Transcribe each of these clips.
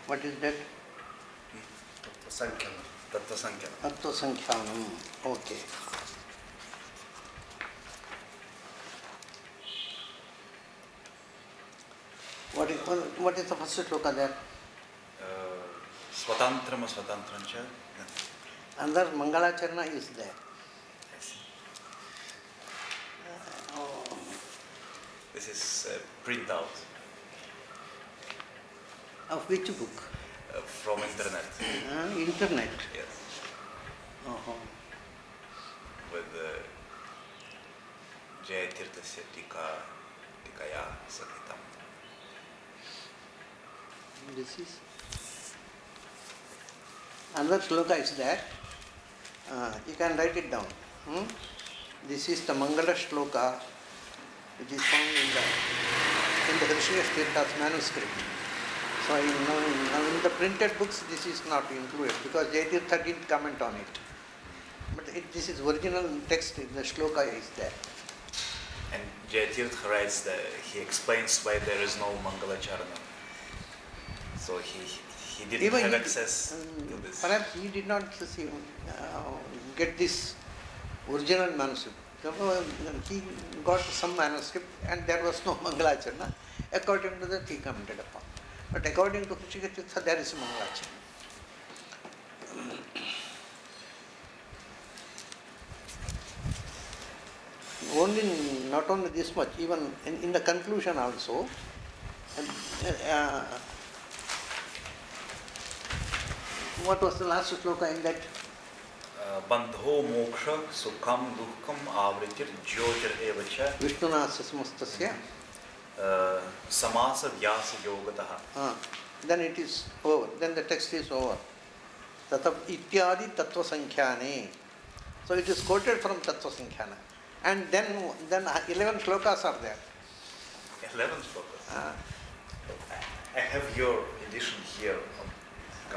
What is that? Tatvasaṅkhyānam. Tatvasaṅkhyānam. Okay. What is the first shloka there? Swatantram, asvatantram cha. Another Maērgalāčarana is there. I see. This is printout. Of which book? From internet. Internet. Yes. Uh-huh. With Jayatirthasya tikaya sahitam. This is another shloka is there. You can write it down. This is the Mangala shloka which is found in the Hrishikesh manuscript. So now in the printed books this is not included because Jayatirtha didn't comment on it. But this is original text, the shloka is there. And Jayatirtha writes that he explains why there is no Mangalāčarana. So he didn't have access to this. Perhaps he did not get this original manuscript. He got some manuscript and there was no Mangalāčarana. According to that he commented upon. But according to Hrishikesh, there is Mangalāčarana. Not only this much, even in the conclusion also, what was the last shloka in that? Bandho moksha sukham dukham avritir jyotir evacha Vishnuna samastasya. Samasa vyasa yogataha. Then it is over. Then the text is over. Ityādi Tatvasaṅkhyāne. So it is quoted from Tatvasaṅkhyānam. And then 11 shlokas are there. 11 shlokas. I have your edition here.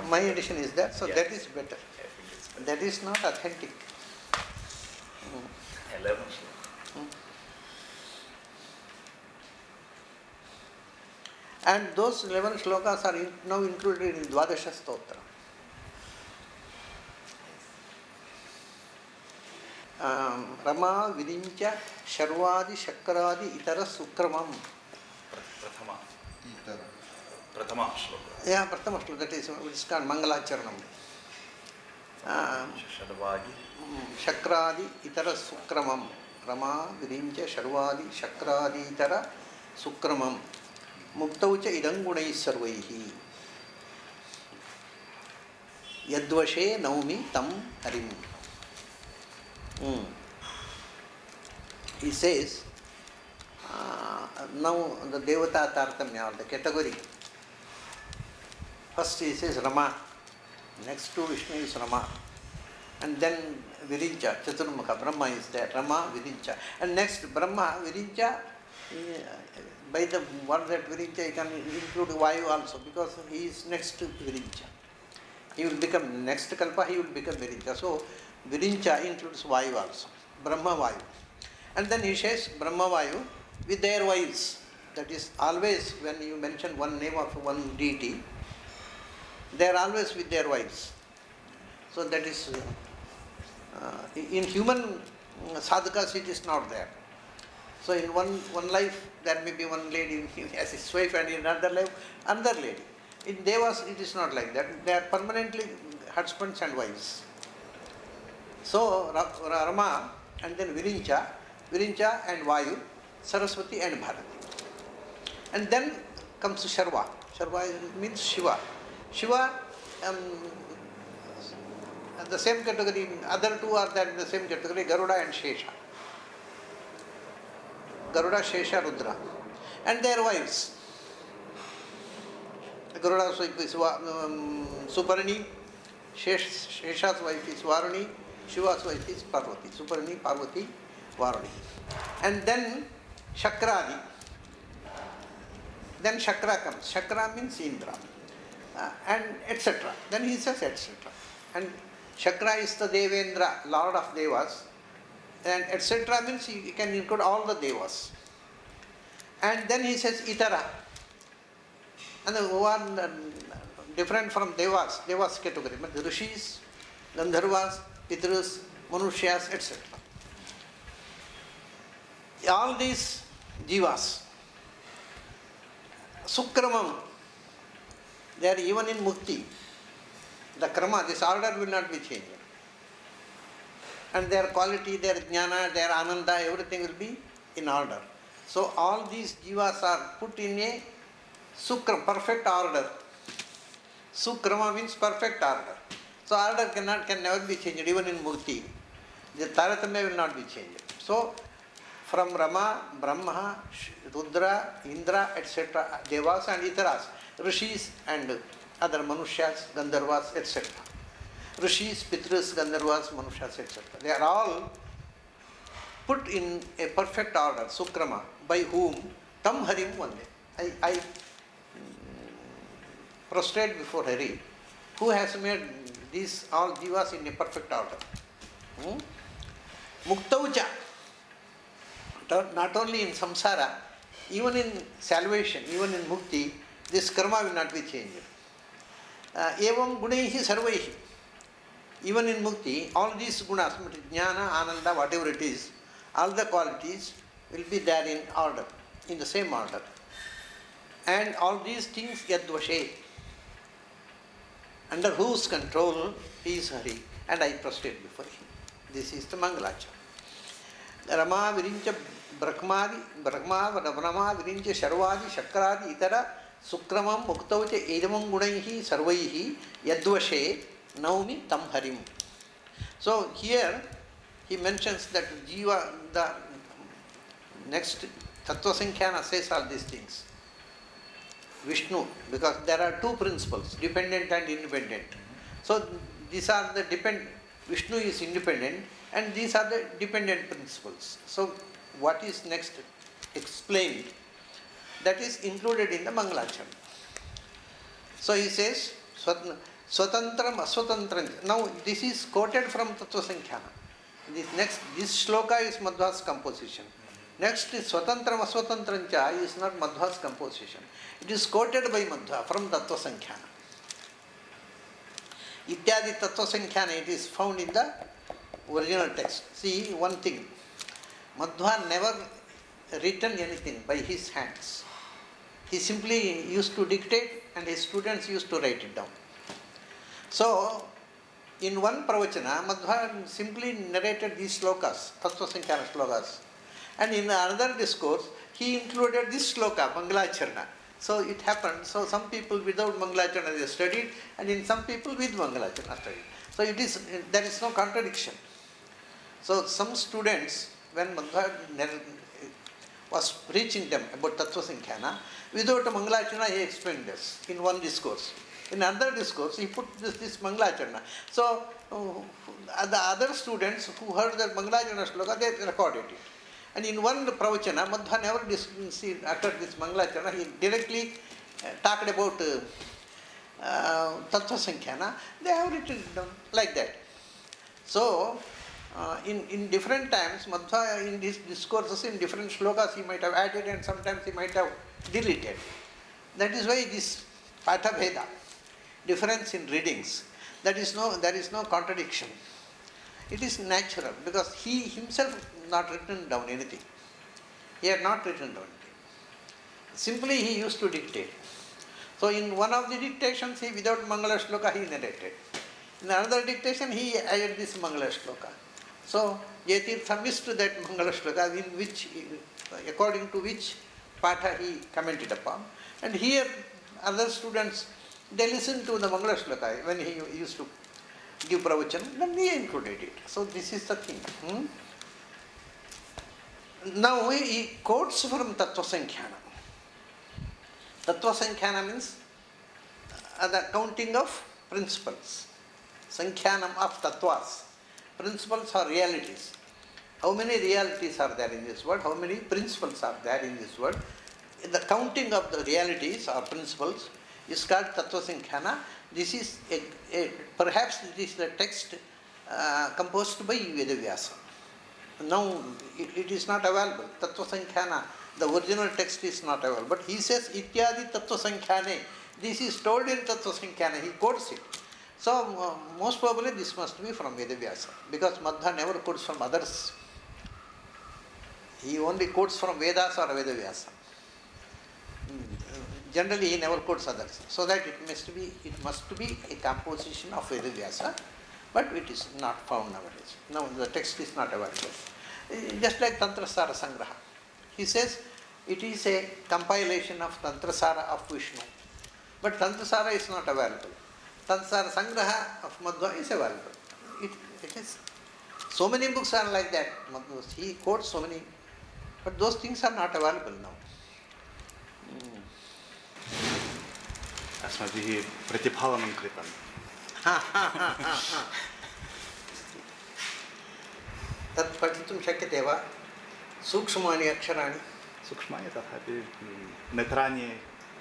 My edition is there, so yes. that is better. I think it's better. That is not authentic. 11 shlokas. And those 11 shlokas are now included in Dvadasha Stotra. Rama, Virincha, Sharvadi, Shakradi, Itara, Sukramam. Prathama shloka. Yeah, Prathama shloka, that is what is called Mangalāčaranam. Sharvadi. Shakradi, Itara, Sukramam. Rama, Virincha, Sharvadi, Shakradi, Itara, Sukramam. Muktaucha idangunai sarvaihi. Yadvashe naumi tam harim. He says, now the Devata Tartamya, the category. First he says Rama, next to Vishnu is Rama, and then Virincha, Chaturmukha, Brahma is there, Rama, Virincha, and next Brahma, Virincha, by the word that Virincha you can include Vayu also because he is next to Virincha. He will become, next Kalpa he will become Virincha. So Virincha includes Vayu also, Brahma Vayu. And then he says Brahma Vayu with their wives. That is always when you mention one name of one deity, they are always with their wives. So that is, in human sadhakas it is not there. So in one life there may be one lady as his wife and in another life another lady. In Devas it is not like that. They are permanently husbands and wives. So Rama and then Virincha and Vayu, Saraswati and Bharati. And then comes Sharva. Sharva means Shiva. Shiva, the same category, other two are there in the same category, Garuda and Shesha. Garuda, Shesha, Rudra. And their wives. Garuda's wife is Suparni, Shesha's wife is Varuni, Shiva's wife is Parvati. Suparni, Parvati, Varuni. And then Shakradi. Then Shakra comes. Shakra means Indra. And etc. Then he says etc. And Shakra is the Devendra, Lord of Devas. And etc. means you can include all the Devas. And then he says Itara. And who are different from devas, devas category, but the rishis, gandharvas, pitrus, manushyas, etc. All these jivas, sukramam, they are even in mukti. The krama, this order will not be changed. And their quality, their jnana, their ananda, everything will be in order. So all these jivas are put in a sukra, perfect order. Sukrama means perfect order. So order can never be changed, even in mukti. The taratamya will not be changed. So from Rama, Brahma, Rudra, Indra, etc., devas and itaras, rishis and other manushyas, gandharvas, etc. Rishis, pitrus, gandharvas, manushyas, etc. They are all put in a perfect order, sukrama, by whom tam harim vande. I prostrate before Hari, who has made these all jivas in a perfect order. Muktaucha, not only in samsara, even in salvation, even in mukti, this karma will not be changed. Evam gunaihi sarvaihi. Even in mukti, all these gunas, jnana, ananda, whatever it is, all the qualities will be there in order, in the same order. And all these things yadvashe, under whose control he is Hari, and I prostrate before him. This is the Mangalācharana. Rama virincha brahma virincha sharvadi shakradi itara sukramam muktaucha edamam gunaihi sarvaihi yadvashe naumi tam harim. So here he mentions that jiva, the next Tatvasaṅkhyānam says all these things. Vishnu, because there are two principles, dependent and independent. So these are the Vishnu is independent and these are the dependent principles. So what is next explained, that is included in the Mangalācharana. So he says, Swatantram, aswatantram. Now this is quoted from Tatvasaṅkhyānam. This shloka is Madhva's composition. Next is Swatantram, aswatantram cha is not Madhva's composition. It is quoted by Madhva from Tatvasaṅkhyānam. Ityādi Tatvasaṅkhyānam, it is found in the original text. See one thing, Madhva never written anything by his hands. He simply used to dictate and his students used to write it down. So, in one pravachana, Madhva simply narrated these slokas, Tatvasaṅkhyānam slokas. And in another discourse, he included this sloka, Mangalācharana. So it happened. So some people without Mangalācharana they studied, and in some people with Mangalācharana studied. So there is no contradiction. So some students, when Madhva was preaching them about Tatvasaṅkhyānam, without a Mangalācharana he explained this in one discourse. In another discourse, he put this Mangalācharana. So the other students who heard the Mangalācharana sloka, they recorded it. And in one pravachana, Madhva never uttered this Mangalācharana. He directly talked about Tatvasaṅkhyānam. They have written it down like that. So, in different times, Madhva in these discourses, in different shlokas, he might have added and sometimes he might have deleted. That is why this pāṭha bheda, difference in readings, there is no contradiction. It is natural because he himself not written down anything. He had not written down anything. Simply he used to dictate. So in one of the dictations, he without Mangala Shloka he narrated. In another dictation, he added this Mangala Shloka. So Jayatirtha missed that Mangala Shloka, in which, according to which pāṭha he commented upon. And here other students, they listened to the Mangala Shloka when he used to give pravachan, then he included it. So this is the thing. Now he quotes from Tatvasaṅkhyānam. Tatvasaṅkhyānam means the counting of principles. Saṅkhyānam of tattvas. Principles are realities. How many realities are there in this world? How many principles are there in this world? The counting of the realities or principles is called Tatvasaṅkhyānam. This is perhaps this is the text composed by Vedavyasa. Now it is not available. Tatvasaṅkhyānam, the original text is not available. But he says, Ityādi Tatvasaṅkhyāne. This is told in Tatvasaṅkhyānam, he quotes it. So most probably this must be from Vedavyasa, because Madhva never quotes from others. He only quotes from Vedas or Vedavyasa. Generally he never quotes others. So that it must be a composition of Vedavyasa, but it is not found nowadays. Now the text is not available. Just like Tantrasara Sangraha. He says it is a compilation of Tantrasara of Vishnu. But Tantrasara is not available. Tantrasara Sangraha of Madhva is available. It is. So many books are like that. He quotes so many, but those things are not available now. अस्माभिः प्रतिफलनं कृतं तत् पठितुं शक्यते वा सूक्ष्माणि अक्षराणि सूक्ष्मानि तथापि नेत्राणि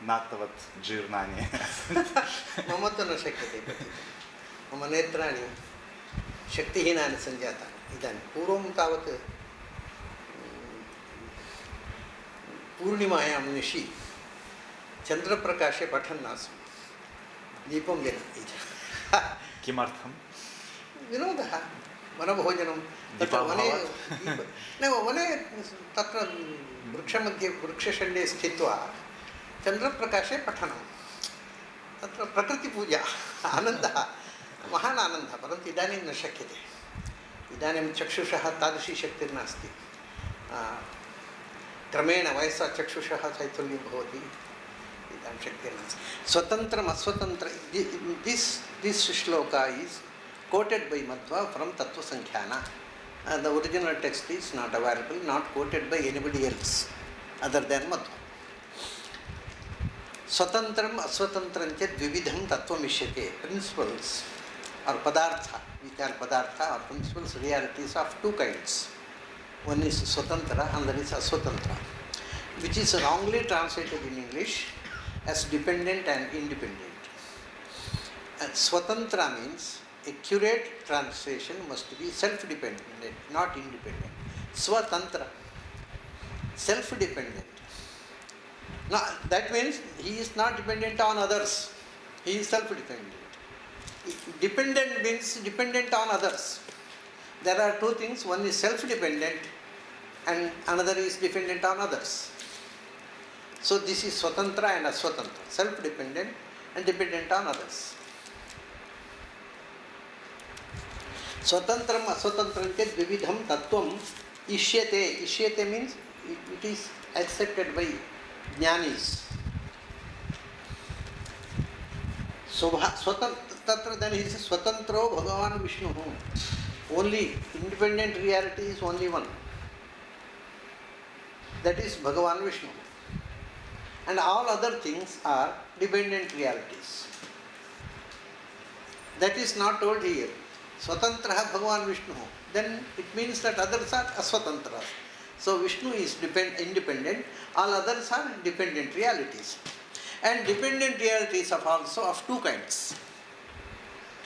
नात्तवत् जीर्णानि मम तु न शक्यते पठितुं मम नेत्राणि शक्तिहीनानि सञ्जातानि इदानीं पूर्वं तावत् पूर्णिमायां निशि चन्द्रप्रकाशे पठन् आसम् दीपं विना किमर्थं विनोदः वनभोजनं तत्र वने तत्र वृक्षमध्ये वृक्षशण्डे स्थित्वा चन्द्रप्रकाशे पठनं तत्र प्रकृतिपूजा आनन्दः महान् आनन्दः परन्तु इदानीं न शक्यते इदानीं चक्षुषः तादृशी शक्तिर्नास्ति क्रमेण वयसा चक्षुषः चैतन्यं भवति इदानीं शक्तिर्नास्ति स्वतन्त्रम् अस्वतन्त्र this shloka is quoted by Madhva from Tatvasaṅkhyānam. The original text is not available, not quoted by anybody else other than Madhva. Swatantram aswatantram chet vividham tattvamishyate. Principles or padartha, which are padartha or principles, realities of two kinds. One is swatantra, another is aswatantra, which is wrongly translated in English as dependent and independent. And swatantra means accurate translation must be self-dependent, not independent. Swatantra, self-dependent. Now, that means he is not dependent on others. He is self-dependent. Dependent means dependent on others. There are two things. One is self-dependent and another is dependent on others. So this is swatantra and aswatantra, self-dependent and dependent on others. Swatantram aswatantram chet vividham tattvam ishyate. Ishyate means it is accepted by jnanis. Swatantatra, then he says swatantro bhagavan Vishnu. Only independent reality is only one. That is Bhagavan Vishnu. And all other things are dependent realities. That is not told here. Swatantraha Bhagavan Vishnu. Then it means that others are aswatantras. So Vishnu is independent, all others are dependent realities. And dependent realities are also of two kinds.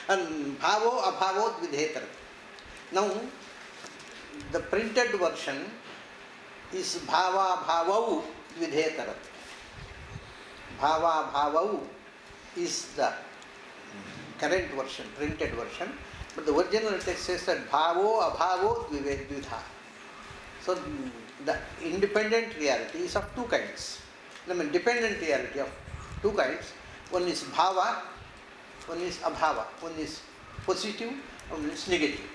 And bhavo abhavo dvidhetar. Now, the printed version is bhava bhavau dvidhetarat. Bhava bhavau is the current version, printed version, but the original text says that bhavo abhavo dvidha. So the independent reality is of two kinds. I mean, dependent reality of two kinds. One is bhava, one is abhava. One is positive, one is negative.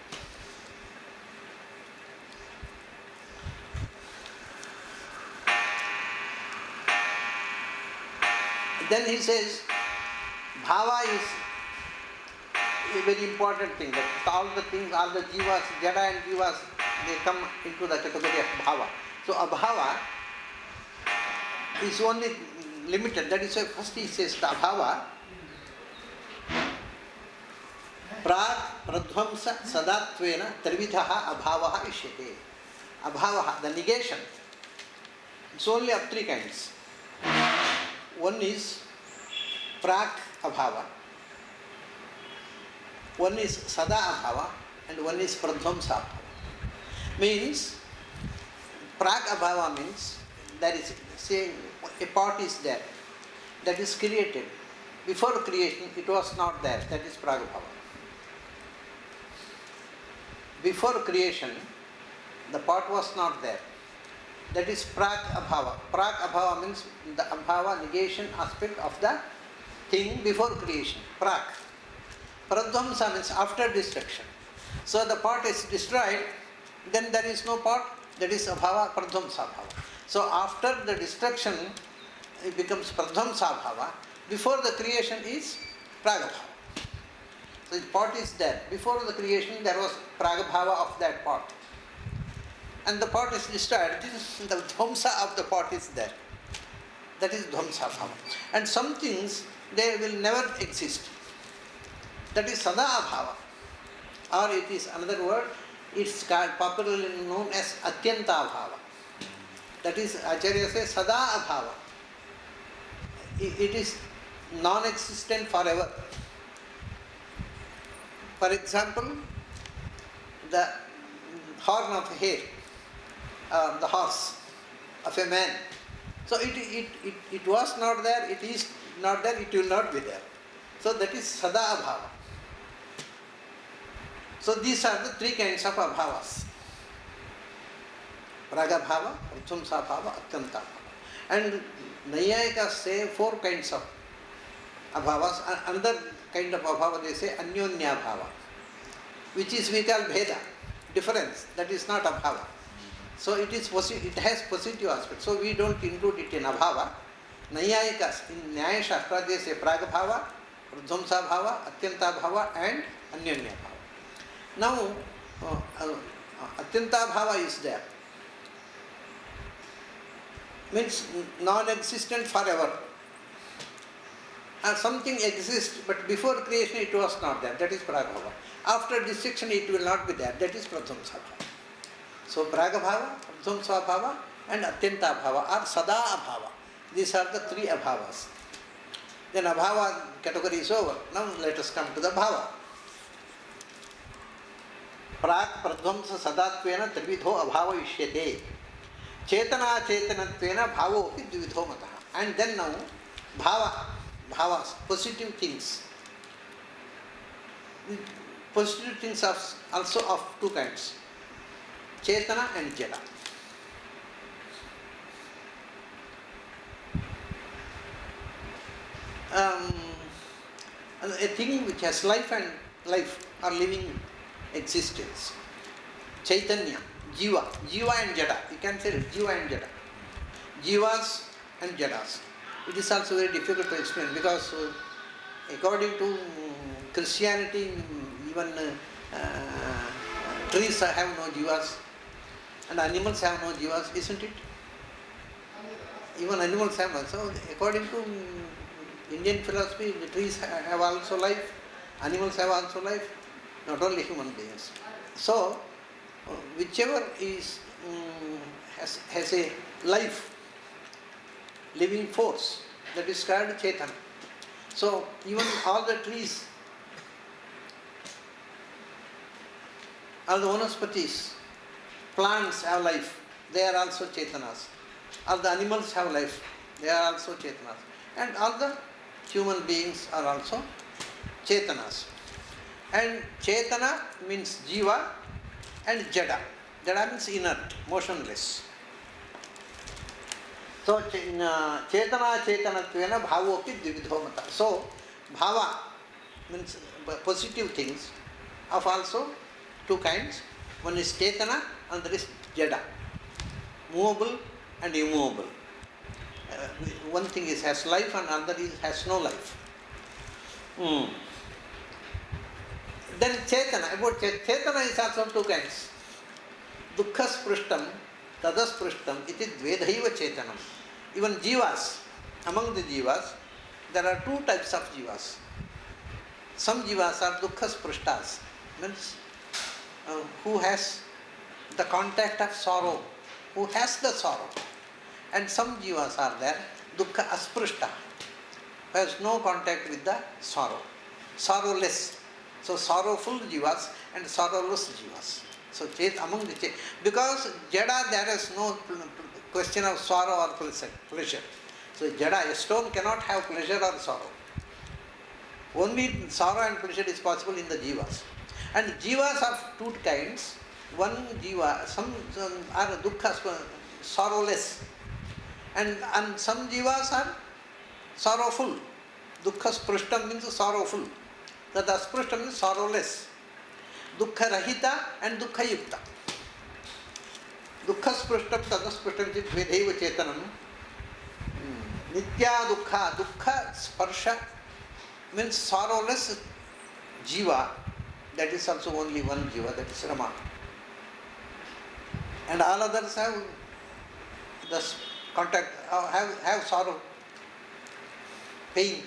Then he says, bhava is a very important thing. That all the things, all the jivas, jada and jivas, they come into the category of bhava. So abhava is only limited. That is why first he says the abhava, prāṭ pradvamsa sadattvena trividhaha abhavaha ishyate. Abhavaha, the negation. It's only of three kinds. One is prāk abhava, one is sada abhava, and one is pradvamsa abhava. Means, prāk abhava means there is, say, a pot is there that is created Before creation, it was not there. That is Pragabhava. Before creation, the pot was not there. That is Prag-abhava. Prag-abhava means the abhava, negation aspect of the thing before creation. Prag. Pradvamsa means after destruction. So the pot is destroyed, then there is no pot. That is abhava, pradvamsa abhava. So after the destruction, it becomes pradvamsa abhava. Before the creation is Pragabhava. So the pot is there. Before the creation, there was Pragabhava of that pot. And the pot is destroyed. The dhvamsa of the pot is there. That is dhvamsa bhava. And some things, they will never exist. That is sada abhava. Or it is another word, it's popularly known as atyanta abhava. That is, Acharya says, sada abhava. It is non-existent forever. For example, the horn of hair, the horse of a man. So it was not there, it is not there, it will not be there. So that is sada abhava. So these are the three kinds of abhavas. Pragabhava, Pradvamsa bhava, Atyanta bhava. And Naiyayikas say four kinds of abhavas. Another kind of abhava they say anyonya bhava, which is we call bheda, difference. That is not abhava. So it has positive aspect. So we don't include it in abhava. Naiyayikas in Nyaya Shastra they say Pragabhava, Pradvamsa bhava, Atyanta bhava and anyonya bhava. Now Atyanta bhava is there. Means non-existent forever. And something exists, but before creation it was not there. That is Pragabhava. After destruction it will not be there. That is Pradvamsa bhava. So Pragabhava, Pradvamsa bhava and Atyanta bhava are sada abhava. These are the three abhavas. Then abhava category is over. Now let us come to the bhava. Prag Pradvamsa sadattvena trividho abhava ishyate. Chetana chetanattvena bhavo api dvividho mataha. And then now bhavas, positive things. Positive things are also of two kinds, chetana and jada. A thing which has life and life or living existence. Chaitanya, jiva and jada. You can say jiva and jada. Jivas and jadas. It is also very difficult to explain because according to Christianity, even trees have no jivas and animals have no jivas, isn't it? Even animals have no. So according to Indian philosophy, the trees have also life, animals have also life, not only human beings. So whichever is has a life, living force, that is called Chetana. So even all the trees, all the vanaspatis, plants have life, they are also Chetanas. All the animals have life, they are also Chetanas. And all the human beings are also Chetanas. And Chetana means Jiva and Jada. Jada means inert, motionless. So chetana chetanattvena bhavo api dvividho mata. So bhava means positive things of also two kinds. One is chetana and there is jada, movable and immovable. One thing is has life and another is has no life. Then chetana, about chetana is also two kinds. Dukkha sprishtam, tada sprishtam, iti dvedhaiva chetanam. Even jivas, among the jivas, there are two types of jivas. Some jivas are dukkha sprishtas, means who has the contact of sorrow, who has the sorrow. And some jivas are there, dukkha asprishta, who has no contact with the sorrow, sorrowless. So sorrowful jivas and sorrowless jivas. So among the because jada there is no question of sorrow or pleasure. So jada, a stone cannot have pleasure or sorrow. Only sorrow and pleasure is possible in the jivas. And jivas are two kinds. One jiva, some are dukkha, sorrowless. And some jivas are sorrowful. Dukkha sprishtam means sorrowful. Tada sprishtam means sorrowless. Dukkha rahita and dukkha yukta. Dukkha sprishtam tada sprishtam is vedaiva chetanam. Nitya dukkha, dukkha sparsha means sorrowless jiva. That is also only one jiva, that is Rama. And all others have the contact, have sorrow, pain.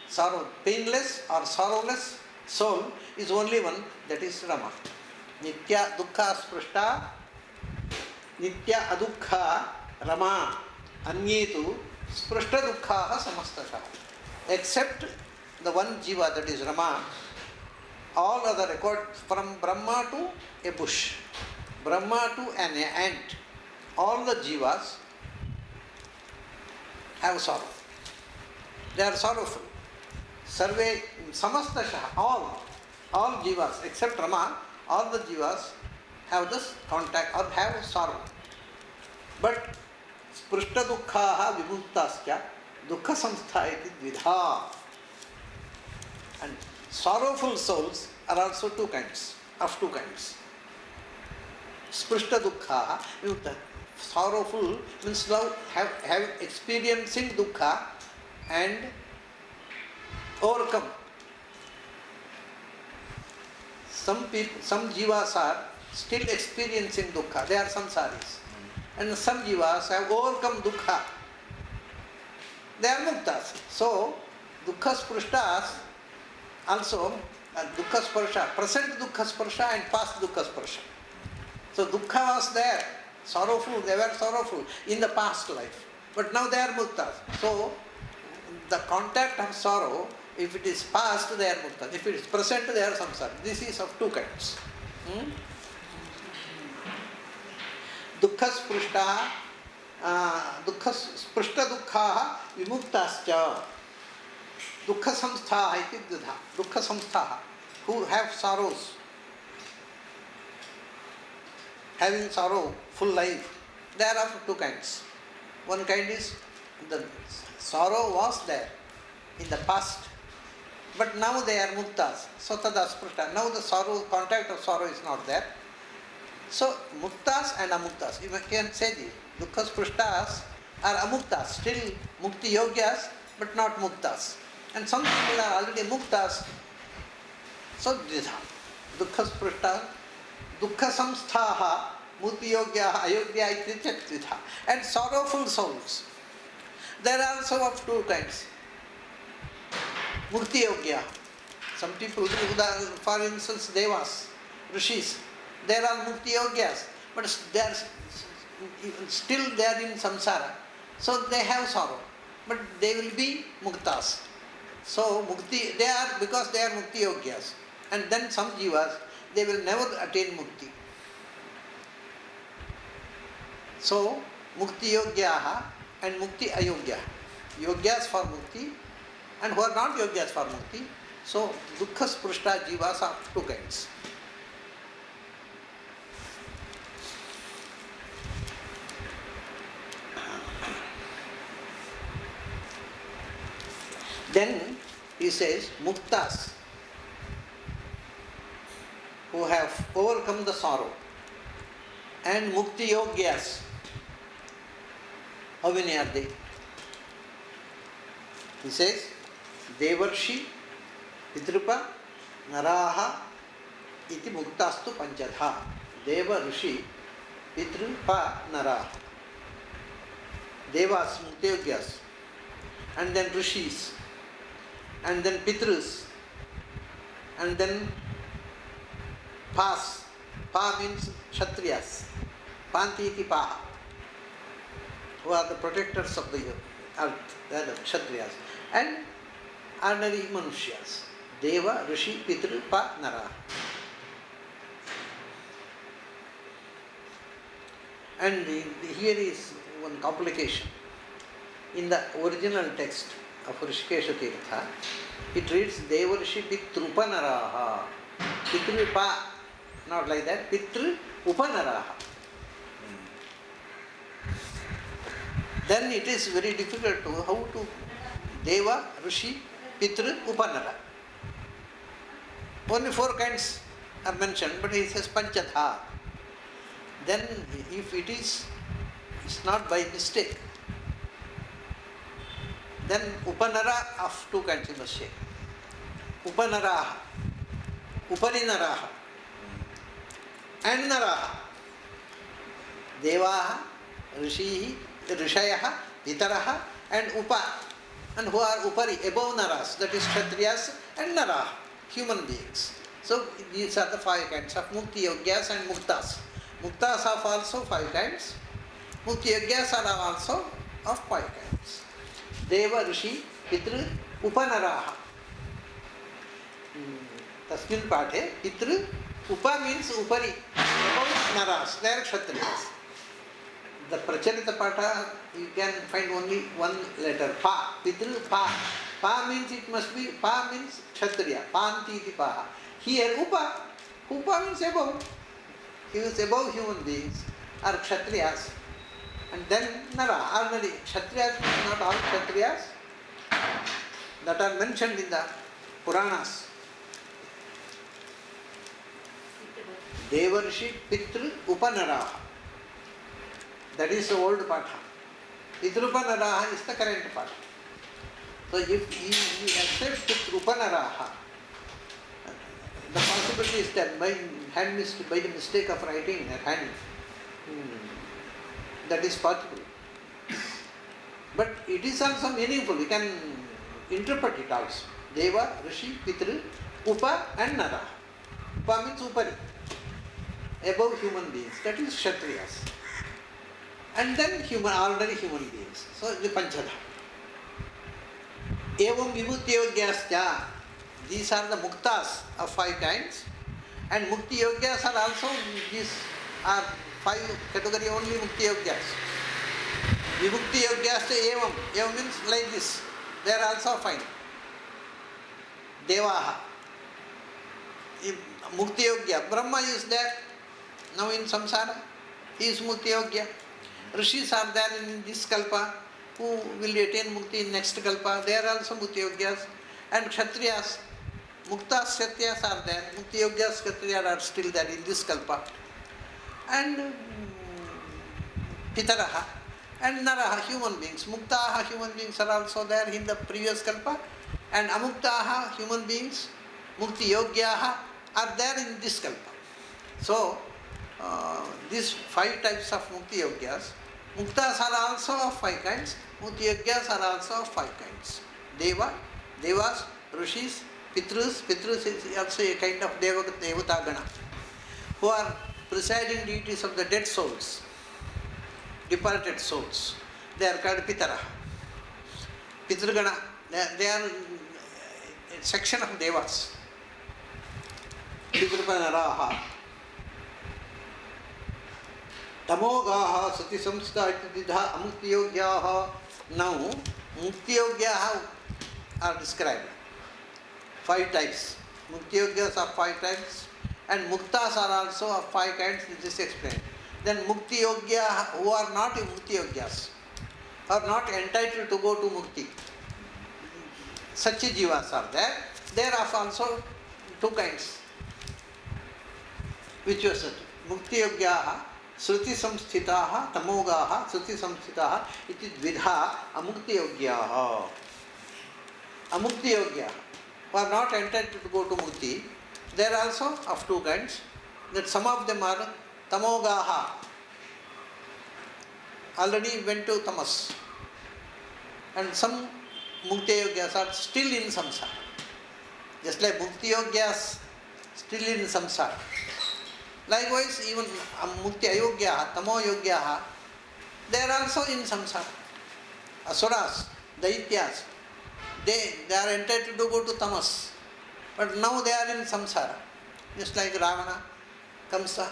Sorrow, painless or sorrowless soul is only one, that is Rama. Nitya dukkha sprishta, nitya adukha Rama, anyetu sprishta dukkha samastasha. Except the one jiva, that is Rama, all other record from Brahma to a bush, Brahma to an ant, all the jivas have sorrow. They are sorrowful. Sarve, samastasha, all jivas except Rama, all the jivas have this contact or have sorrow. But sprishta dukkhaha vimuktasya dukkha samstha iti dvidha. And sorrowful souls are also two kinds. Sprishta dukkhaha vimukta. Sorrowful means now have experiencing dukkha and overcome. Some jivas are still experiencing dukkha, they are samsaris. And some jivas have overcome dukkha, they are muktas. So, dukkha sprishtas also, dukkha sparsha, present dukkha sparsha and past dukkha sparsha. So, dukkha was there, sorrowful, they were sorrowful in the past life. But now they are muktas. So, the contact of sorrow, if it is past, they are mukta. If it is present, they are samsara. This is of two kinds. Dukkha sprishta, sprishta dukkha vimuktascha, dukkha samstha iti dudha. Dukkha samstha, who have sorrows, having sorrow, full life. There are two kinds. One kind is the sorrow was there in the past, but now they are muktas. So tada sprishta. Now the sorrow, contact of sorrow is not there. So muktas and amuktas. You can say this. Dukkha sprishtas are amuktas, still mukti yogyas, but not muktas. And some people are already muktas. So dvidha. Dukkha sprishta, dukkha samsthaha, mukti yogyaha, ayogya iti dvidha. And sorrowful souls. There are also of two kinds. Mukti yogya. Some people, for instance, devas, rishis, they are mukti yogyas, but they are still they are in samsara. So they have sorrow, but they will be muktas. So mukti, they are, because they are mukti yogyas. And then some jivas, they will never attain mukti. So mukti yogyaha and mukti ayogya. Yogyas for mukti and who are not yogyas for mukti. So dukkha sprishta jivas are two kinds. Then he says muktas, who have overcome the sorrow, and mukti yogyas. How many are they? He says, Devarshi, Pitrupa, Naraha, iti muktastu panchadha. Deva, Rishi, Pitrupa, Naraha. Devas, mukti-yogyas, and then Rishis, and then Pitrus, and then Pas. Pa means Kshatriyas. Panti iti Paha, who are the protectors of the earth, they are the Kshatriyas, and ordinary Manushyas. Deva, Rishi, Pitru, Pa, Nara. And here is one complication. In the original text, of Rishikesha Tirtha, it reads Devarshi Pitrupanaraha. Pitrupa, not like that, Pitru Upanaraha. Then it is very difficult to how to Deva, Rishi, Pitru, Upanara. Only 4 kinds are mentioned, but he says Panchatha. Then if it is, it's not by mistake. Then Upanara of 2 kinds you must say. Upanaraha, Uparinaraha, and Naraha. Devaha, Rishihi, Rishayaha, Itaraha, and Upa. And who are Upari, above Naras, that is Kshatriyas and Naraha, human beings. So these are the 5 kinds of Mukti Yogyas and Muktas. Muktas are also 5 kinds. Mukti Yogyas are also of 5 kinds. Deva, Rishi, Pitru, Upanaraha. Tasmin Pāṭhe, Pitru, Upa means Upari, above Naras, they are Kshatriyas. The Pracharita Pāṭha, you can find only 1 letter, Pa, Pitru, Pa. Pa means it must be, Pa means Kshatriya, Panti iti Paha. Here Upa, Upa means above. He is above human beings, or Kshatriyas. And then Nara, ordinary Kshatriyas means not all Kshatriyas that are mentioned in the Puranas. Devarshi Pitru Upanaraha. That is the old Pāṭha. Pitrupanaraha is the current Pāṭha. So if you accept Pitrupanaraha, the possibility is that by the mistake of writing a hand, that is possible. But it is also meaningful. You can interpret it also. Deva, Rishi, Pitru, Upa and Nara. Upa means Upari, above human beings. That is Kshatriyas. And then ordinary human beings. So the Panchadha. Evam Vibhuti Yogyasya. These are the Muktas of 5 kinds. And Mukti Yogyas are also, these are 5 category only Mukti Yogyas. Vibhukti Yogyasya Evam. Evam means like this. They are also 5. Devaha. Mukti Yogya. Brahma is there now in samsara. He is Mukti Yogya. Rishis are there in this kalpa who will attain mukti in next kalpa. They are also Mukti Yogyas. And Kshatriyas, Muktas Kshatriyas are there. Mukti Yogyas Kshatriyas are still there in this kalpa. And Pitaraha and Naraha, human beings. Muktaha, human beings are also there in the previous kalpa. And Amuktaha, human beings, Mukti Yogyaha are there in this kalpa. So, these 5 types of Mukti Yogyas, Muktas are also of 5 kinds, Mukti Yogyas are also of 5 kinds. Devas, Rishis, Pitrus is also a kind of Devata Gana, who are presiding deities of the dead souls, departed souls. They are called Pitara. Pitrugana, they are a section of Devas. Pitrupanaraha. Tamogaha sati samstha itidha amuktiyogyaha. Now, muktiyogyaha are described. 5 types. Muktiyogyas are 5 types. And muktas are also of 5 kinds, which is explained. Then muktiyogya who are not muktiyogyas are not entitled to go to mukti. Such jivas are there. There are also 2 kinds. Which was such? Muktiyogyaha Sruti samsthitaha tamogaha Sruti samsthitaha iti dvidha amuktiyogyaha. Amuktiyogyaha who are not entitled to go to mukti. They are also of 2 kinds. That some of them are tamogaha, already went to tamas. And some muktiyogyas are still in samsara. Just like muktiyogyas still in samsara. Likewise, even mukti ayogyaha, tamo yogyaha, they are also in samsara. Asuras, daityas, they are entitled to go to tamas. But now they are in samsara. Just like Ravana, Kamsa,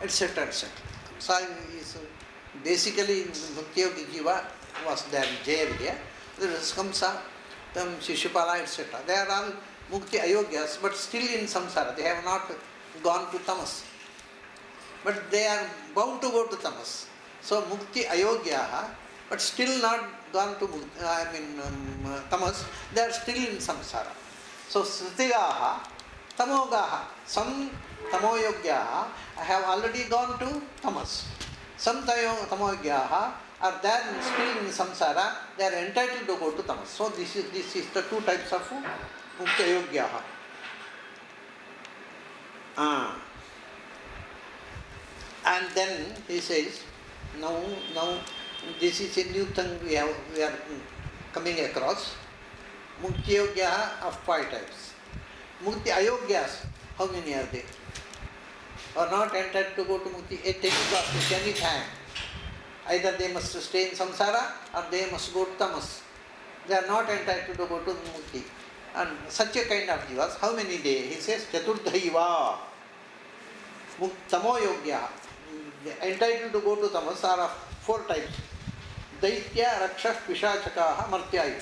etc. etc. Kamsa is basically Mukti Yogi Jiva was there in Jayavya. There was Kamsa Shishupala, etc. They are all mukti ayogyas, but still in samsara. They have not gone to tamas. But they are bound to go to tamas. So mukti ayogyaha, but still not gone to tamas. They are still in samsara. So sritigaha, tamogaha, some tamoyogyaha have already gone to tamas. Some tamoyogyaha are there still in samsara. They are entitled to go to tamas. So this is the two types of mukti ayogyaha. And then he says, now this is a new thing we are coming across. Mukti ayogyaha of 5 types. Mukti ayogyas, how many are they? Are not entitled to go to mukti at any time. Either they must stay in samsara or they must go to tamas. They are not entitled to go to mukti. And such a kind of jivas, how many days? He says, chaturdhaiva. Tamoyogya. Entitled to go to tamas are of 4 types. Daitya, rakshas, pishachakaha, martya.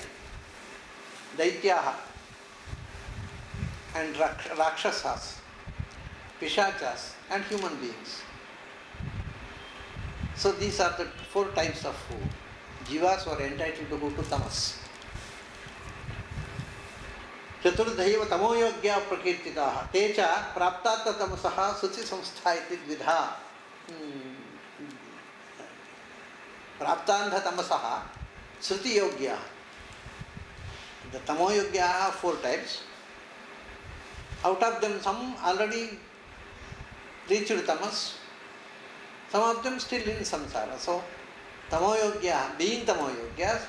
Daityaha and rakshasas, pishachas and human beings. So these are the 4 types of jivas who are entitled to go to tamas. Chaturdhaiva tamoyogya prakirtikaha techa praptata tamasaha suci samstha iti vidha. Praptandha tamasaha sruti yogya. The tamoyogya have 4 types. Out of them, some already reached tamas, some of them still in samsara. So, tamoyogya, being tamoyogyas,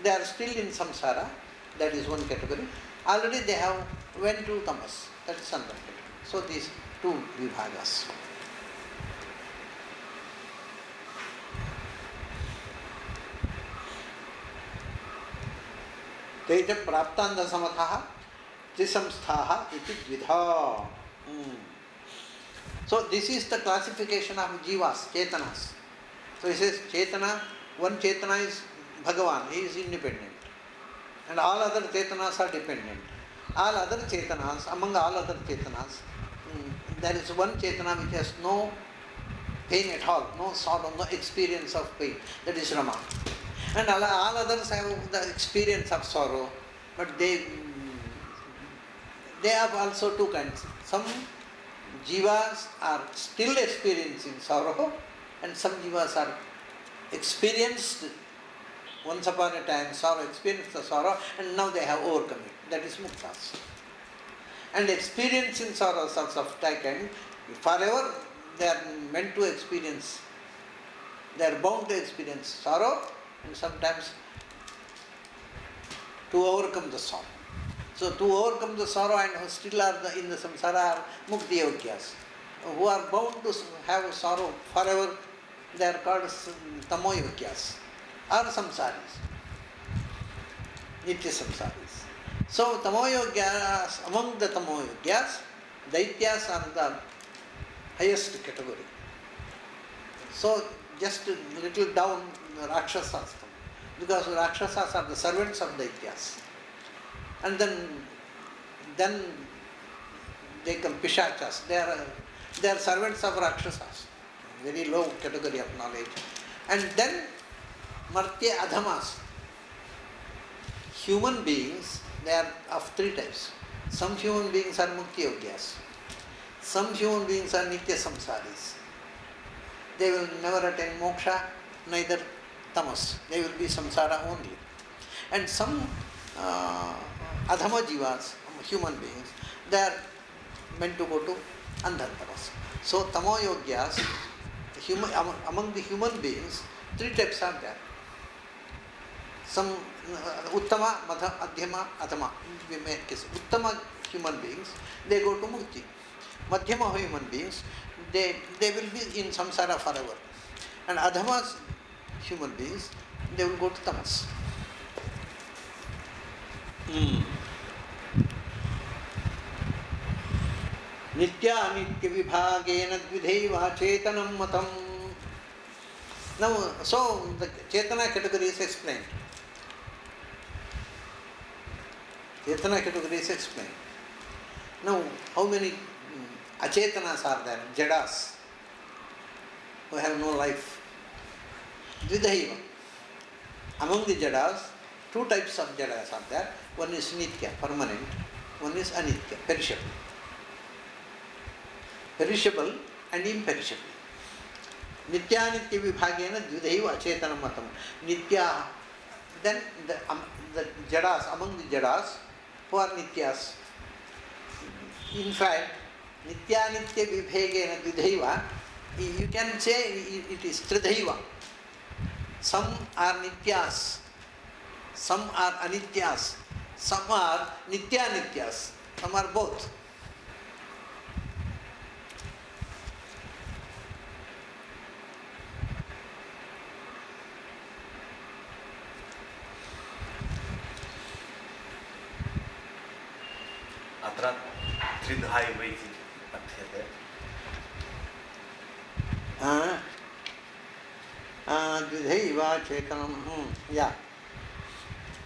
they are still in samsara. That is one category. Already they have went to tamas. That is another category. So, these 2 vibhagas. Teja praptanda samathaha trisamsthaha iti dvidha. So this is the classification of jivas, chetanas. So he says chetana, one chetana is Bhagavan, he is independent. And all other chetanas are dependent. All other chetanas, among all other chetanas, there is one chetana which has no pain at all, no sorrow, no experience of pain. That is Rama. And all others have the experience of sorrow, but they have also 2 kinds. Some jivas are still experiencing sorrow, and some jivas are experienced once upon a time sorrow, experienced the sorrow, and now they have overcome it. That is muktas. And experiencing sorrows of that kind, forever they are meant to experience, they are bound to experience sorrow, and sometimes to overcome the sorrow. So to overcome the sorrow and who still are in the samsara are mukti yogyas, who are bound to have sorrow forever. They are called tamoyogyas or samsaris, nitya samsaris. So tamoyogyas, among the tamoyogyas, daityas are the highest category. So just a little down rakshasas, because rakshasas are the servants of daityas. And then they come pishachas, they are servants of rakshasas, very low category of knowledge. And then martya adhamas, human beings, they are of 3 types. Some human beings are mukti yogyas, some human beings are nitya samsaris. They will never attain moksha, neither tamas. They will be samsara only. And some adhama jivas, human beings, they are meant to go to andhantamas. So tamoyogyas, among the human beings, 3 types are there. Some uttama, madha, adhyama, adhama. We make case. Uttama human beings, they go to mukti. Madhyama human beings, they will be in samsara forever. And adhamas human beings, they will go to tamas. Nitya-nitya vibhagena dvidhaiva chetanam matam. Now, so the chetana category is explained. Chetana category is explained. Now, how many achetanas are there? Jadas, who have no life. Dvidhaiva. Among the jadas, two types of jadas are there. One is nitya, permanent. One is anitya, perishable. Perishable and imperishable. Nityanitya vibhagena dvidhaiva acetanam matam. Nitya, then the jadas, among the jadas, who are nityas. In fact, nityanitya vibhagena dvidhaiva, you can say it is tridhaiva. Some are nityas, some are anityas, some are nitya-nityas, some are both. अत्र त्रिधायिव इति पठ्यते. द्विधैवा चेतनम या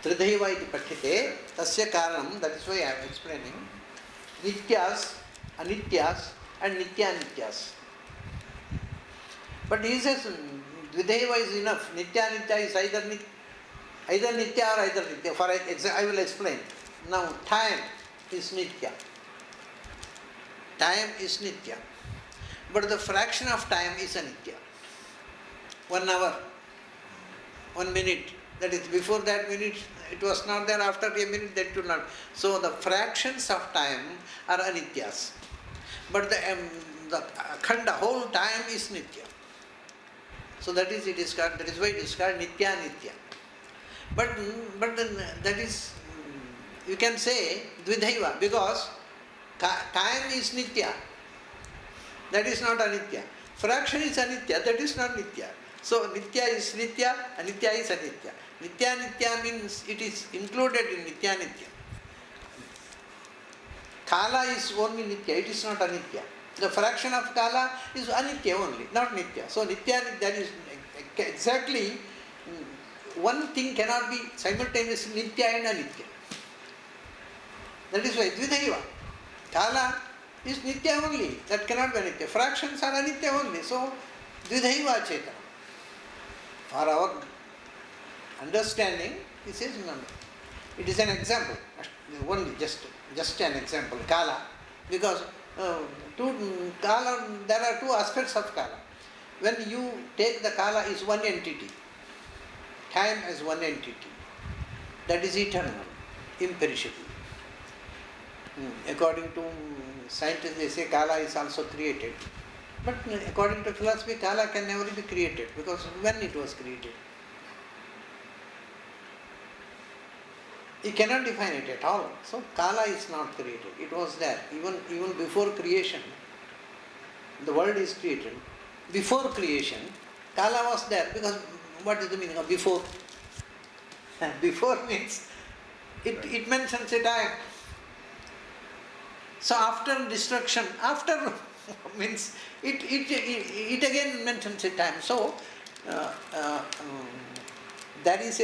त्रिधैवा इति पठ्यते. तस्य कारणं, that is why I am explaining, nityas, anityas and nitya-nityas. But he says dvidhaiva is enough. Nitya-nitya is either nitya or either nitya. For I will explain. Now time is nitya. Time is nitya. But the fraction of time is anitya. 1 hour, 1 minute, that is before that minute it was not there, after a minute that will not. So the fractions of time are anityas. But the akhanda, whole time is nitya. So that is it is called, that is why it is called nitya-nitya. But then that is, you can say dvidhaiva, because time is nitya. That is not anitya. Fraction is anitya, that is not nitya. So nitya is nitya, anitya is anitya. Nitya-nitya means it is included in nitya-nitya. Kala is only nitya, it is not anitya. The fraction of kala is anitya only, not nitya. So nitya, that is exactly, one thing cannot be simultaneously nitya and anitya. That is why dvidhaiva. Kala is nitya only, that cannot be anitya. Fractions are anitya only, so dvidhaiva chetana. For our understanding, this is none. It is an example, only just an example, kala, because kala, there are two aspects of kala. When you take the kala is one entity, time as one entity, that is eternal, imperishable. According to scientists, they say kala is also created. But according to philosophy, kala can never be created, because when it was created? You cannot define it at all. So kala is not created. It was there. Even before creation, the world is created. Before creation, kala was there, because what is the meaning of before? Before means, it mentions a time. So after destruction, after means it again mentions a time. So there is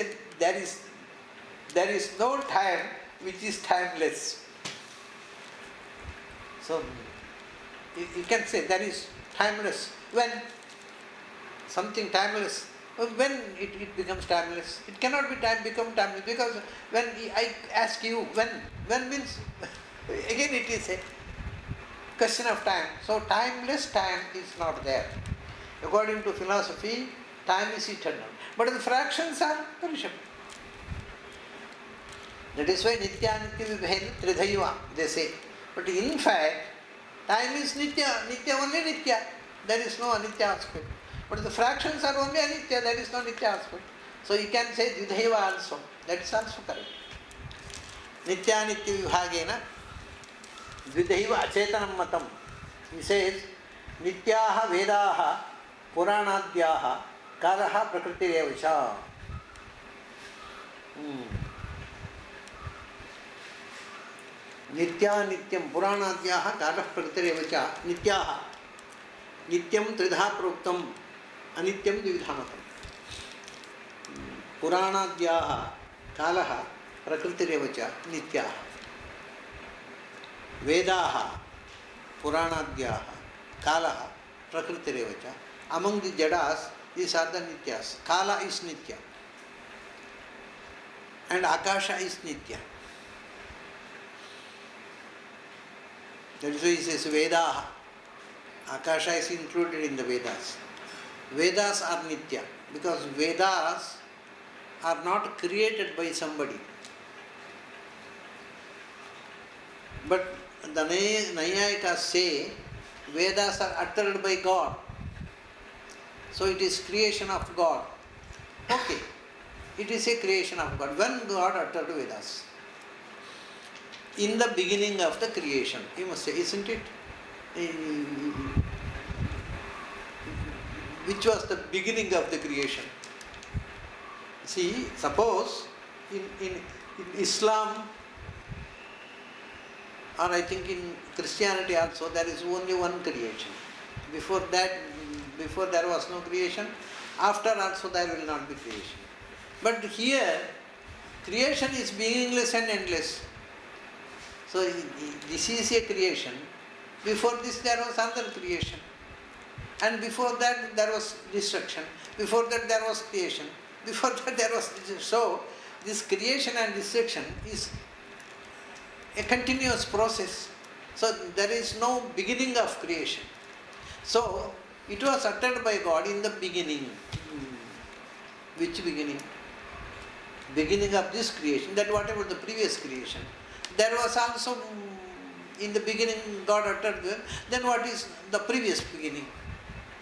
no time which is timeless. So you can say there is timeless. When something timeless, when it becomes timeless, it cannot become timeless, because when I ask you when means, again it is a question of time. So timeless time is not there. According to philosophy, time is eternal. But the fractions are perishable. That is why nitya-nitya vibhena tridhaiva, they say. But in fact, time is nitya only nitya. There is no anitya aspect. But the fractions are only anitya, there is no nitya aspect. So you can say dvidhaiva also. That is also correct. Nitya-nitya vibhagena dvidhaiva acetanam matam. He says, nityaha vedaha puranadyaha karaha prakritirevasha. Nitya nityam puranadyaha karah prakritirevasha. Nityaha nityam tridha proktam anityam dvidhamatam. Puranadyaha kalaha prakritireva cha nitya. Vedaha, Puranadyaha, Kalaha, prakritireva cha. Among the jadas, these are the nityas. Kala is nitya. And Akasha is nitya. That is why he says Vedaha. Akasha is included in the Vedas. Vedas are nitya because Vedas are not created by somebody. But the Naiyayikas say Vedas are uttered by God. So it is creation of God. Okay. It is a creation of God. When God uttered Vedas? In the beginning of the creation. You must say, isn't it? Which was the beginning of the creation? See, suppose in Islam, or I think in Christianity also, there is only one creation. Before that, before there was no creation, after also there will not be creation. But here, creation is beginningless and endless. So this is a creation. Before this there was another creation. And before that there was destruction. Before that there was creation. Before that there was... So, this creation and destruction is a continuous process. So, there is no beginning of creation. So, it was uttered by God in the beginning. Which beginning? Beginning of this creation, that whatever the previous creation. There was also in the beginning God uttered, then what is the previous beginning?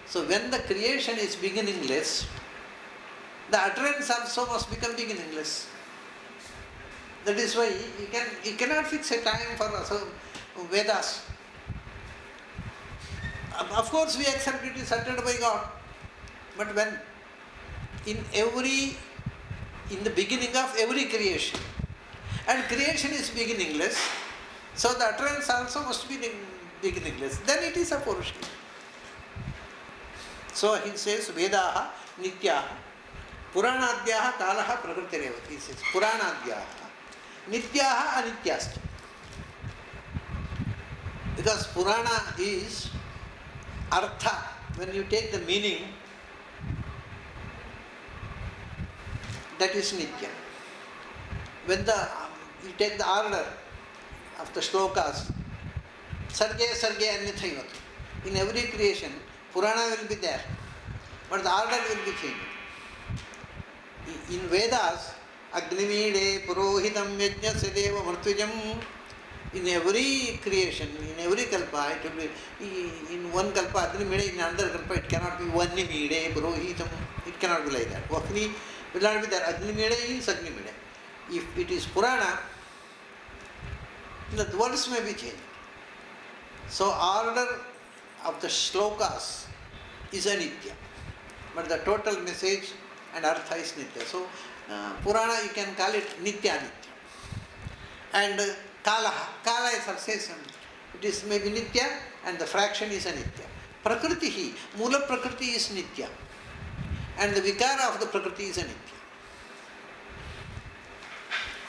So when the creation is beginningless, the utterance also must become beginningless. That is why you cannot fix a time for Vedas. Of course we accept it is uttered by God. But when in the beginning of every creation, and creation is beginningless, so the utterance also must be beginningless. Then it is a Purusha. So he says, Vedaha, Nityaha, Puranadyaha, Kalaha, Prakritireva. He says, Puranadyaha, Nityaha, Anityāsta. Because Purana is Artha. When you take the meaning, that is Nitya. When you take the order of the shlokas, Sarge, Sarge, Anitya. In every creation, Purana will be there, but the order will be changed. In Vedas, Agnimide, Purohitam, Yajna, Sadeva, Martujam, in every creation, in every kalpa, it will be, in one kalpa, Agnimide, in another kalpa, it cannot be Vanimide, Purohitam, it cannot be like that. Vakni will not be there. Agnimide is Agnimide. If it is Purana, the words may be changed. So order of the shlokas is anitya, but the total message and artha is nitya. So Purana you can call it nitya-nitya. And kala is association. It is maybe nitya and the fraction is anitya. Prakriti, mula prakriti is nitya, and the vikara of the prakriti is anitya.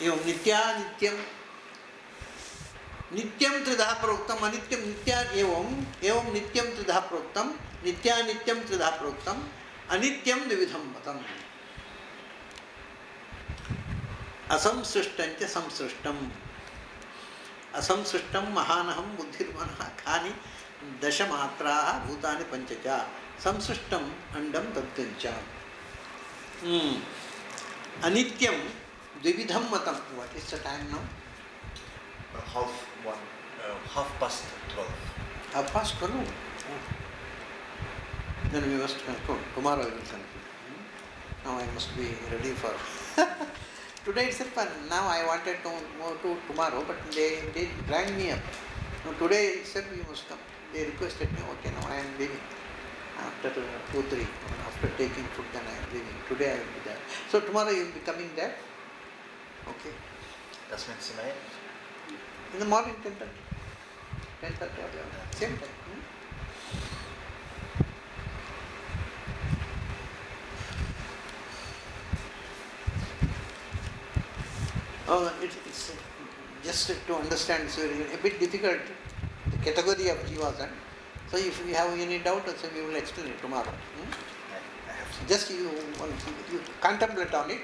Evam nitya nityam. Nityam tridha proktam, anityam nitya evam nityam tridha proktam, nitya-nityam tridha proktam, anityam dvidham matam. Asamsrishtancha samsrishtam. Asamsrishtam mahanaham buddhirmanah khani dashamatraha bhutani panchacha. Samsrishtam andam tadgancha. Anityam dvidham matam. What is the time now? Half past 12. Half past 12? Oh. Then we must conclude. Tomorrow we will conclude. Now I must be ready for... Today itself, now I wanted to go to tomorrow, but they rang me up. No, today itself you must come. They requested me, okay, now I am leaving. After 2-3, after taking food, then I am leaving. Today I will be there. So tomorrow you will be coming there? Okay. Das means tonight? In the morning, 10:30. 10:30 or 11. Same time. It's just to understand, it's a bit difficult, the category of jivas. So if you have any doubt, also we will explain it tomorrow. I have some. Just you contemplate on it.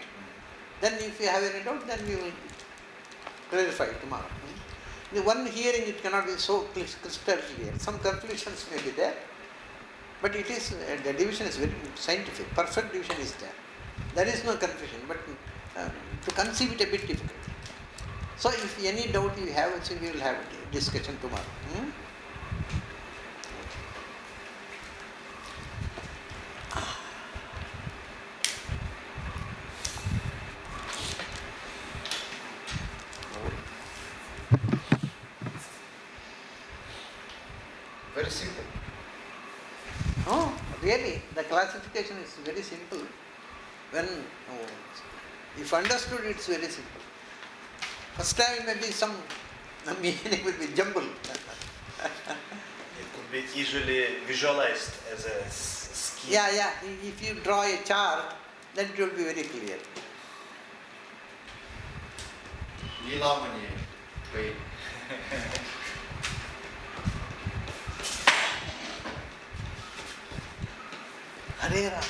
Then if you have any doubt, then we will clarify it tomorrow. The one hearing, it cannot be so crystal clear. Some confusions may be there, but it is the division is very scientific. Perfect division is there. There is no confusion, but to conceive it a bit difficult. So if any doubt you have, so we will have a discussion tomorrow. Very simple. Oh, really, the classification is very simple. When if understood, it's very simple. First time it may be some meaning will be jumbled. It could be easily visualized as a scheme. Yeah. If you draw a chart, then it will be very clear. Nilamani, wait. Hare Ram.